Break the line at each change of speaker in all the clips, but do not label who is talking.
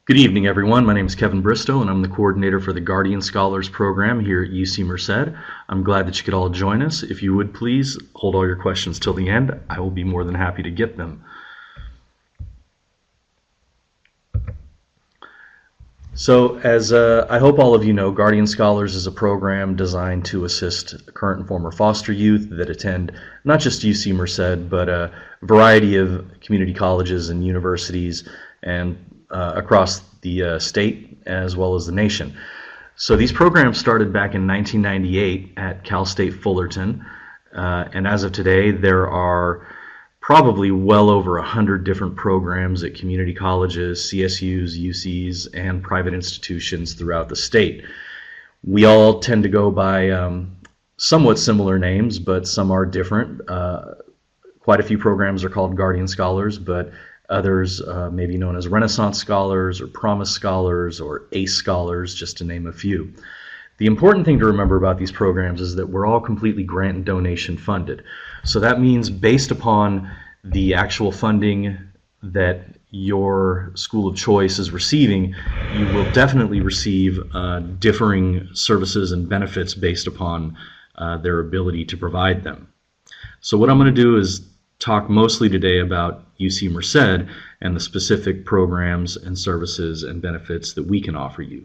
Good evening, everyone. My name is Kevin Bristow, and I'm the coordinator for the Guardian Scholars Program here at UC Merced. I'm glad that you could all join us. If you would please hold all your questions till the end. I will be more than happy to get them. So, as I hope all of you know, Guardian Scholars is a program designed to assist current and former foster youth that attend not just UC Merced, but a variety of community colleges and universities and across the state as well as the nation. So these programs started back in 1998 at Cal State Fullerton, and as of today there are probably well over 100 different programs at community colleges, CSUs, UCs, and private institutions throughout the state. We all tend to go by somewhat similar names, but some are different. Quite a few programs are called Guardian Scholars, but others may be known as Renaissance Scholars or Promise Scholars or ACE Scholars, just to name a few. The important thing to remember about these programs is that we're all completely grant and donation funded. So that means based upon the actual funding that your school of choice is receiving, you will definitely receive differing services and benefits based upon their ability to provide them. So what I'm going to do is talk mostly today about UC Merced and the specific programs and services and benefits that we can offer you.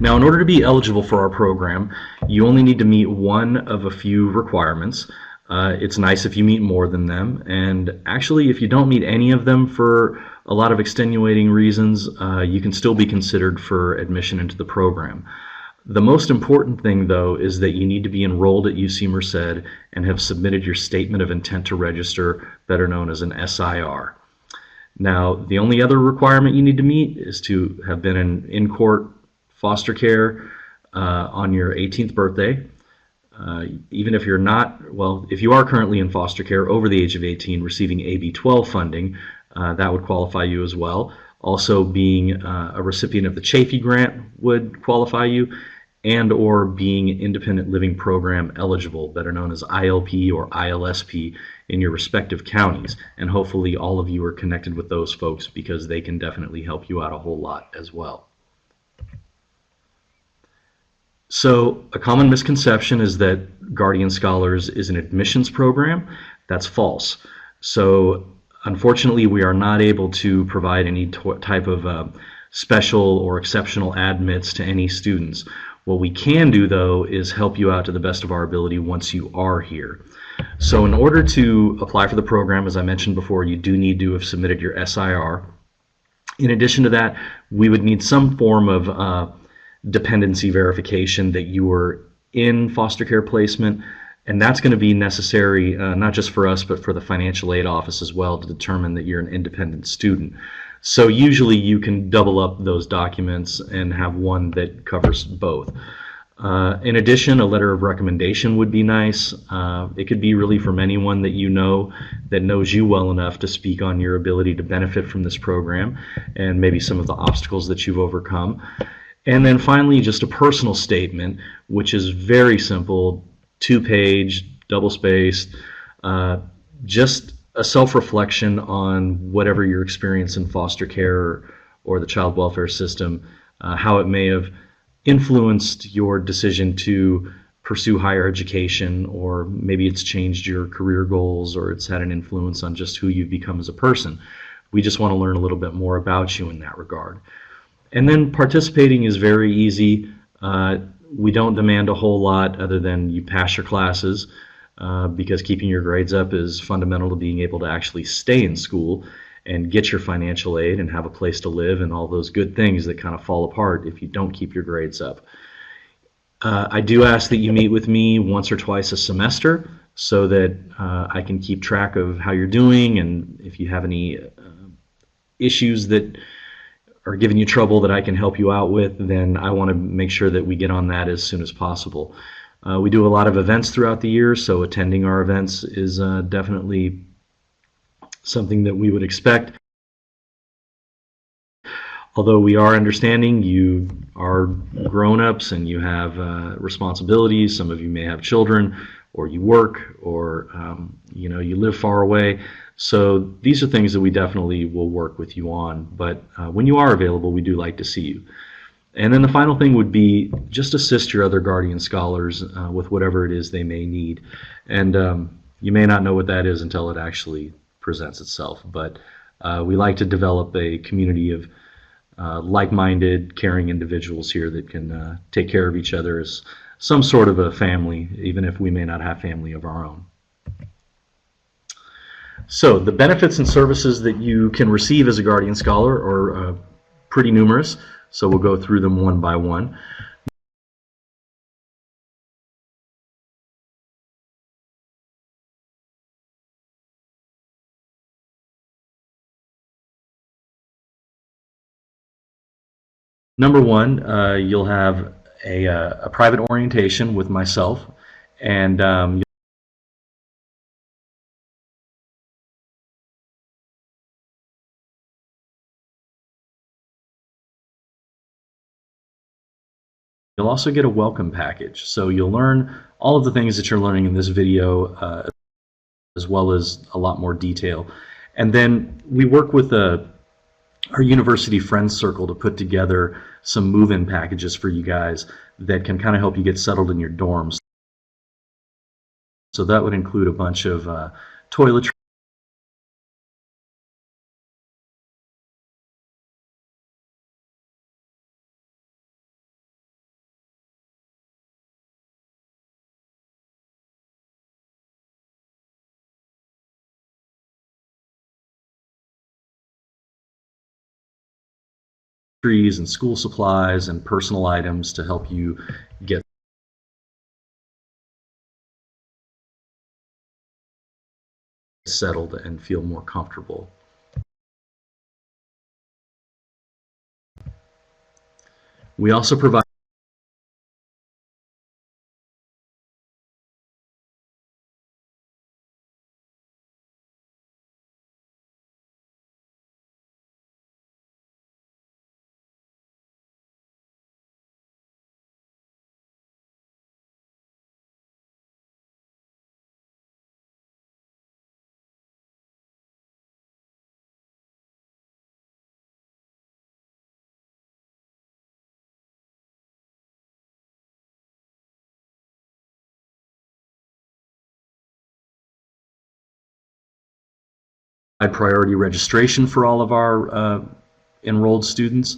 Now, in order to be eligible for our program, you only need to meet one of a few requirements. It's nice if you meet more than them, and actually if you don't meet any of them for a lot of extenuating reasons, you can still be considered for admission into the program. The most important thing, though, is that you need to be enrolled at UC Merced and have submitted your Statement of Intent to Register, better known as an SIR. Now, the only other requirement you need to meet is to have been in court foster care on your 18th birthday. Even if you're not, well, if you are currently in foster care over the age of 18 receiving AB 12 funding, that would qualify you as well. Also, being a recipient of the Chafee Grant would qualify you, and or being independent living program eligible, better known as ILP or ILSP, in your respective counties. And hopefully all of you are connected with those folks because they can definitely help you out a whole lot as well. So a common misconception is that Guardian Scholars is an admissions program. That's false. So unfortunately, we are not able to provide any type of special or exceptional admits to any students. What we can do, though, is help you out to the best of our ability once you are here. So in order to apply for the program, as I mentioned before, you do need to have submitted your SIR. In addition to that, we would need some form of dependency verification that you were in foster care placement, and that's going to be necessary not just for us but for the financial aid office as well to determine that you're an independent student. So usually you can double up those documents and have one that covers both. In addition, a letter of recommendation would be nice. It could be really from anyone that you know that knows you well enough to speak on your ability to benefit from this program and maybe some of the obstacles that you've overcome. And then finally, just a personal statement, which is very simple, 2-page, double-spaced, just a self-reflection on whatever your experience in foster care or the child welfare system, how it may have influenced your decision to pursue higher education, or maybe it's changed your career goals, or it's had an influence on just who you've become as a person. We just want to learn a little bit more about you in that regard. And then participating is very easy. We don't demand a whole lot other than you pass your classes, because keeping your grades up is fundamental to being able to actually stay in school and get your financial aid and have a place to live and all those good things that kind of fall apart if you don't keep your grades up. I do ask that you meet with me once or twice a semester so that I can keep track of how you're doing, and if you have any issues that are giving you trouble that I can help you out with, then I want to make sure that we get on that as soon as possible. We do a lot of events throughout the year, so attending our events is definitely something that we would expect. Although we are understanding you are grown-ups and you have responsibilities, some of you may have children, or you work, or you live far away. So these are things that we definitely will work with you on, but when you are available, we do like to see you. And then the final thing would be just assist your other guardian scholars with whatever it is they may need. And you may not know what that is until it actually presents itself, but we like to develop a community of like-minded, caring individuals here that can take care of each other as some sort of a family, even if we may not have family of our own. So the benefits and services that you can receive as a Guardian Scholar are pretty numerous, so we'll go through them one by one. Number one, you'll have a private orientation with myself, and you'll also get a welcome package. So you'll learn all of the things that you're learning in this video, as well as a lot more detail. And then we work with our university friends circle to put together some move-in packages for you guys that can kind of help you get settled in your dorms. So that would include a bunch of toiletries, and school supplies and personal items to help you get settled and feel more comfortable. We also provide priority registration for all of our enrolled students,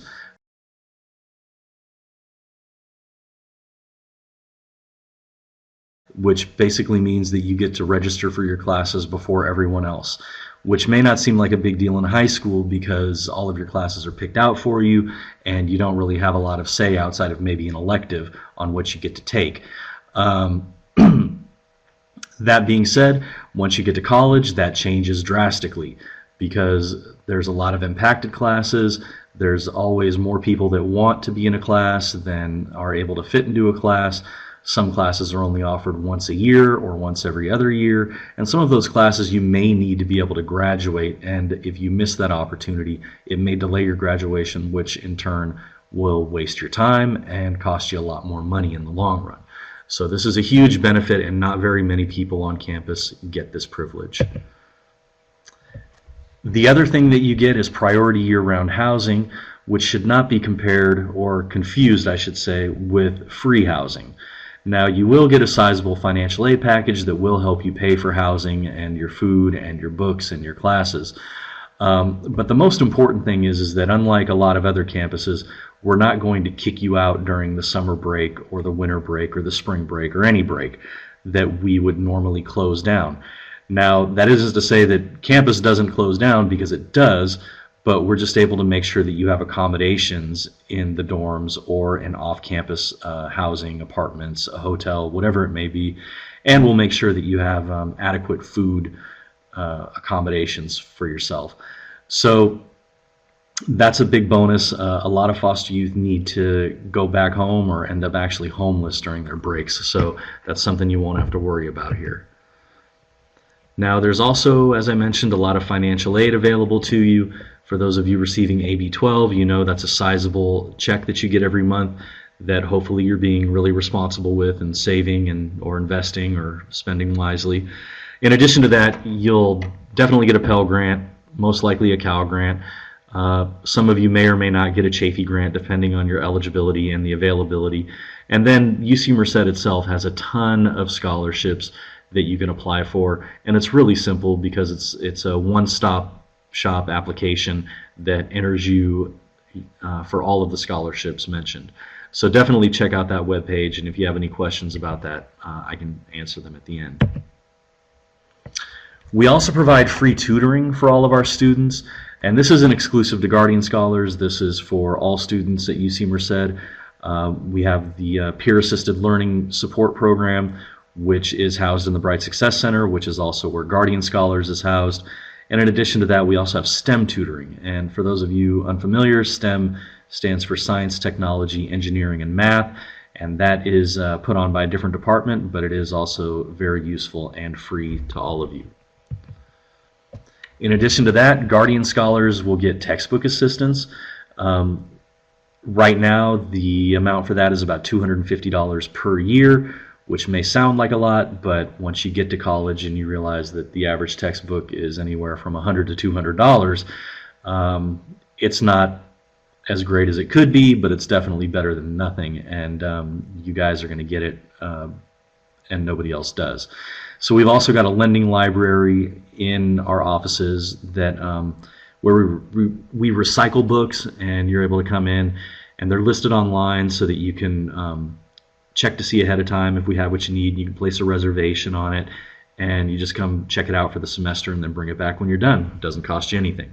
which basically means that you get to register for your classes before everyone else, which may not seem like a big deal in high school because all of your classes are picked out for you and you don't really have a lot of say outside of maybe an elective on what you get to take. That being said, once you get to college, that changes drastically because there's a lot of impacted classes. There's always more people that want to be in a class than are able to fit into a class. Some classes are only offered once a year or once every other year, and some of those classes you may need to be able to graduate, and if you miss that opportunity, it may delay your graduation, which in turn will waste your time and cost you a lot more money in the long run. So this is a huge benefit, and not very many people on campus get this privilege. The other thing that you get is priority year-round housing, which should not be compared, or confused I should say, with free housing. Now you will get a sizable financial aid package that will help you pay for housing and your food and your books and your classes. But the most important thing is that unlike a lot of other campuses, we're not going to kick you out during the summer break or the winter break or the spring break or any break that we would normally close down. Now, that isn't to say that campus doesn't close down, because it does, but we're just able to make sure that you have accommodations in the dorms or in off-campus housing, apartments, a hotel, whatever it may be, and we'll make sure that you have adequate food accommodations for yourself. So that's a big bonus. A lot of foster youth need to go back home or end up actually homeless during their breaks, so that's something you won't have to worry about here. Now there's also, as I mentioned, a lot of financial aid available to you. For those of you receiving AB 12, you know that's a sizable check that you get every month that hopefully you're being really responsible with and saving or investing or spending wisely. In addition to that, you'll definitely get a Pell Grant, most likely a Cal Grant. Some of you may or may not get a Chafee Grant depending on your eligibility and the availability. And then UC Merced itself has a ton of scholarships that you can apply for, and it's really simple because it's a one-stop shop application that enters you for all of the scholarships mentioned. So definitely check out that webpage, and if you have any questions about that, I can answer them at the end. We also provide free tutoring for all of our students, and this isn't exclusive to Guardian Scholars. This is for all students at UC Merced. We have the Peer Assisted Learning Support Program, which is housed in the Bright Success Center, which is also where Guardian Scholars is housed. And in addition to that, we also have STEM tutoring. And for those of you unfamiliar, STEM stands for Science, Technology, Engineering, and Math. And that is put on by a different department, but it is also very useful and free to all of you. In addition to that, Guardian Scholars will get textbook assistance. Right now, the amount for that is about $250 per year, which may sound like a lot, but once you get to college and you realize that the average textbook is anywhere from $100 to $200, it's not as great as it could be, but it's definitely better than nothing, and you guys are going to get it, and nobody else does. So we've also got a lending library in our offices that where we recycle books, and you're able to come in, and they're listed online so that you can check to see ahead of time if we have what you need. You can place a reservation on it, and you just come check it out for the semester and then bring it back when you're done. It doesn't cost you anything.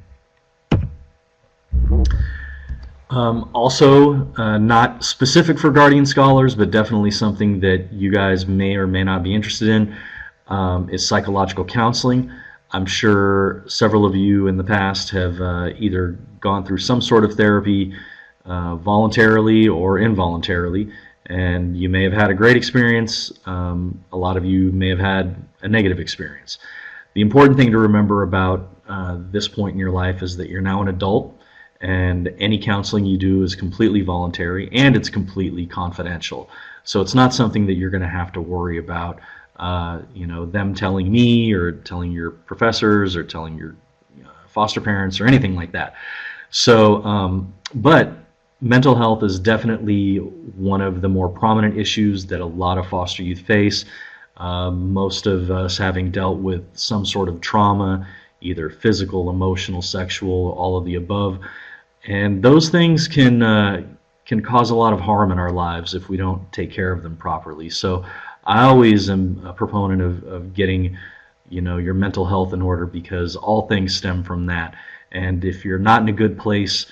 Also, not specific for Guardian Scholars, but definitely something that you guys may or may not be interested in, is psychological counseling. I'm sure several of you in the past have either gone through some sort of therapy voluntarily or involuntarily, and you may have had a great experience. A lot of you may have had a negative experience. The important thing to remember about this point in your life is that you're now an adult, and any counseling you do is completely voluntary and it's completely confidential. So it's not something that you're going to have to worry about them telling me or telling your professors or telling your foster parents or anything like that. So, but mental health is definitely one of the more prominent issues that a lot of foster youth face. Most of us having dealt with some sort of trauma, either physical, emotional, sexual, all of the above. And those things can cause a lot of harm in our lives if we don't take care of them properly. So I always am a proponent of getting, your mental health in order, because all things stem from that. And if you're not in a good place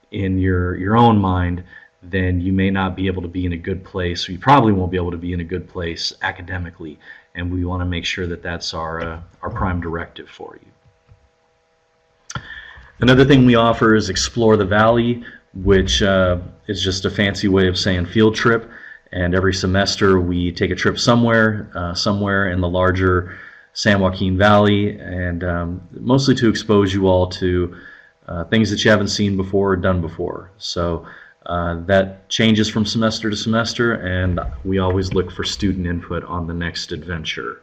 in your own mind, then you may not be able to be in a good place. You probably won't be able to be in a good place academically. And we want to make sure that that's our prime directive for you. Another thing we offer is Explore the Valley, which is just a fancy way of saying field trip. And every semester we take a trip somewhere in the larger San Joaquin Valley, and mostly to expose you all to things that you haven't seen before or done before. So that changes from semester to semester, and we always look for student input on the next adventure.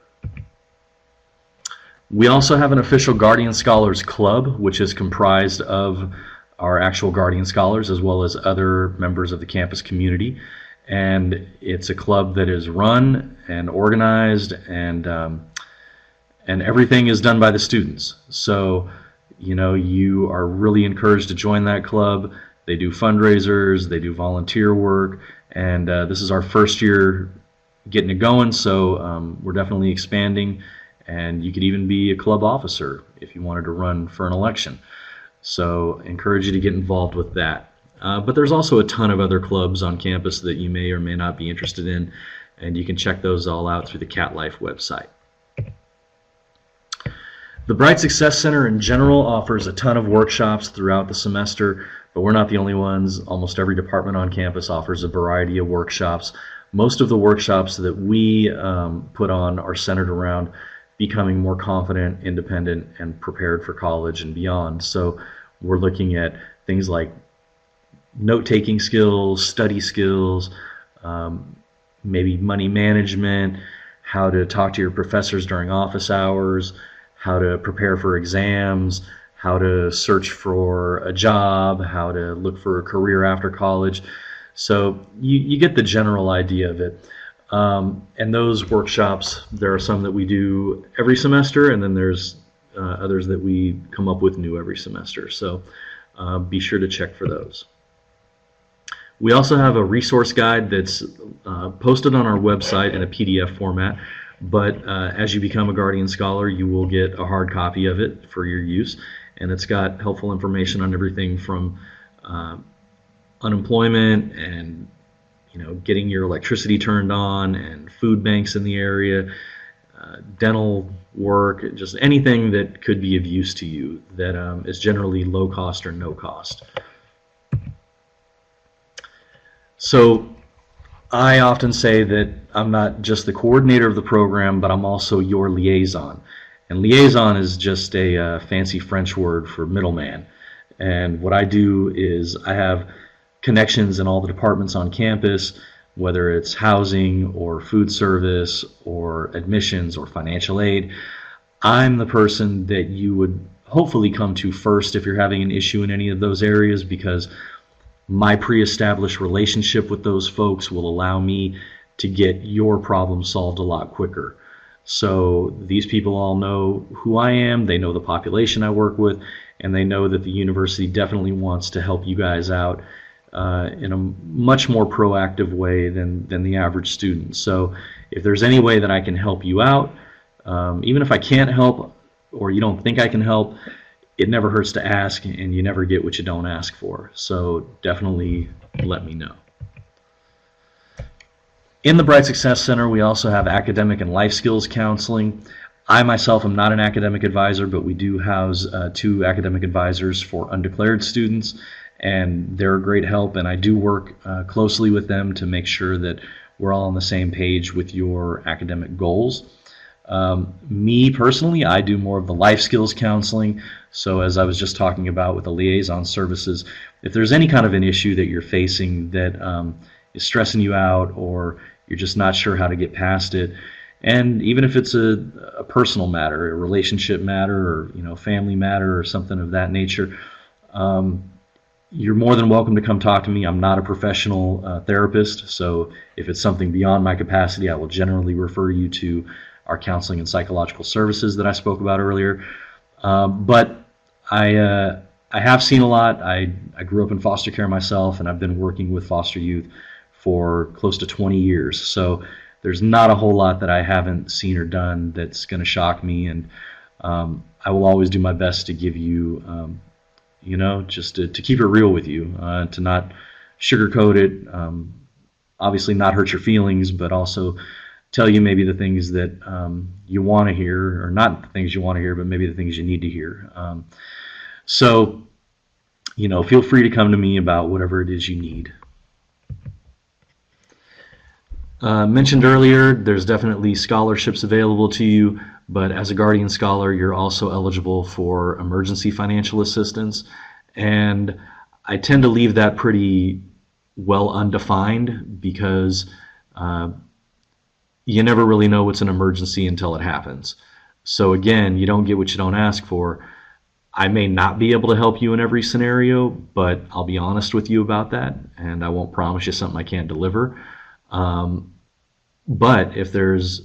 We also have an official Guardian Scholars Club, which is comprised of our actual Guardian Scholars as well as other members of the campus community. And it's a club that is run and organized, and everything is done by the students. So, you are really encouraged to join that club. They do fundraisers, they do volunteer work, and this is our first year getting it going, so we're definitely expanding. And you could even be a club officer if you wanted to run for an election. So encourage you to get involved with that. But there's also a ton of other clubs on campus that you may or may not be interested in, and you can check those all out through the Cat Life website. The Bright Success Center in general offers a ton of workshops throughout the semester, but we're not the only ones. Almost every department on campus offers a variety of workshops. Most of the workshops that we put on are centered around becoming more confident, independent, and prepared for college and beyond. So we're looking at things like note-taking skills, study skills, maybe money management, how to talk to your professors during office hours, how to prepare for exams, how to search for a job, how to look for a career after college. So you get the general idea of it. And those workshops, there are some that we do every semester, and then there's others that we come up with new every semester. So be sure to check for those. We also have a resource guide that's posted on our website in a PDF format, but as you become a Guardian Scholar, you will get a hard copy of it for your use, and it's got helpful information on everything from unemployment and getting your electricity turned on, and food banks in the area, dental work, just anything that could be of use to you that is generally low cost or no cost. So I often say that I'm not just the coordinator of the program, but I'm also your liaison. And liaison is just a fancy French word for middleman. And what I do is I have connections in all the departments on campus, whether it's housing or food service or admissions or financial aid. I'm the person that you would hopefully come to first if you're having an issue in any of those areas, because my pre-established relationship with those folks will allow me to get your problem solved a lot quicker. So these people all know who I am, they know the population I work with, and they know that the university definitely wants to help you guys out in a much more proactive way than the average student. So if there's any way that I can help you out, even if I can't help or you don't think I can help, it never hurts to ask, and you never get what you don't ask for. So definitely let me know. In the Bright Success Center, we also have academic and life skills counseling. I myself am not an academic advisor, but we do house 2 academic advisors for undeclared students, and they're a great help, and I do work closely with them to make sure that we're all on the same page with your academic goals. Me personally, I do more of the life skills counseling. So as I was just talking about with the liaison services, if there's any kind of an issue that you're facing that is stressing you out, or you're just not sure how to get past it, and even if it's a personal matter, a relationship matter, or family matter, or something of that nature, you're more than welcome to come talk to me. I'm not a professional therapist, so if it's something beyond my capacity, I will generally refer you to our counseling and psychological services that I spoke about earlier. But I have seen a lot. I grew up in foster care myself, and I've been working with foster youth for close to 20 years. So there's not a whole lot that I haven't seen or done that's going to shock me, and I will always do my best to give you, just to keep it real with you, to not sugarcoat it, obviously not hurt your feelings, but also tell you maybe the things that you want to hear, or not the things you want to hear, but maybe the things you need to hear. So, feel free to come to me about whatever it is you need. Mentioned earlier, there's definitely scholarships available to you, but as a Guardian Scholar, you're also eligible for emergency financial assistance, and I tend to leave that pretty well undefined, because you never really know what's an emergency until it happens. So again, you don't get what you don't ask for. I may not be able to help you in every scenario, but I'll be honest with you about that, and I won't promise you something I can't deliver. But if there's,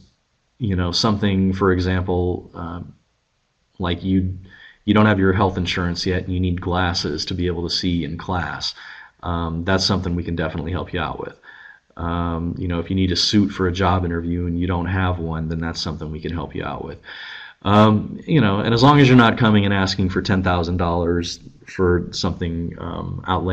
something, for example, like you don't have your health insurance yet and you need glasses to be able to see in class, that's something we can definitely help you out with. If you need a suit for a job interview and you don't have one, then that's something we can help you out with. And as long as you're not coming and asking for $10,000 for something outlandish,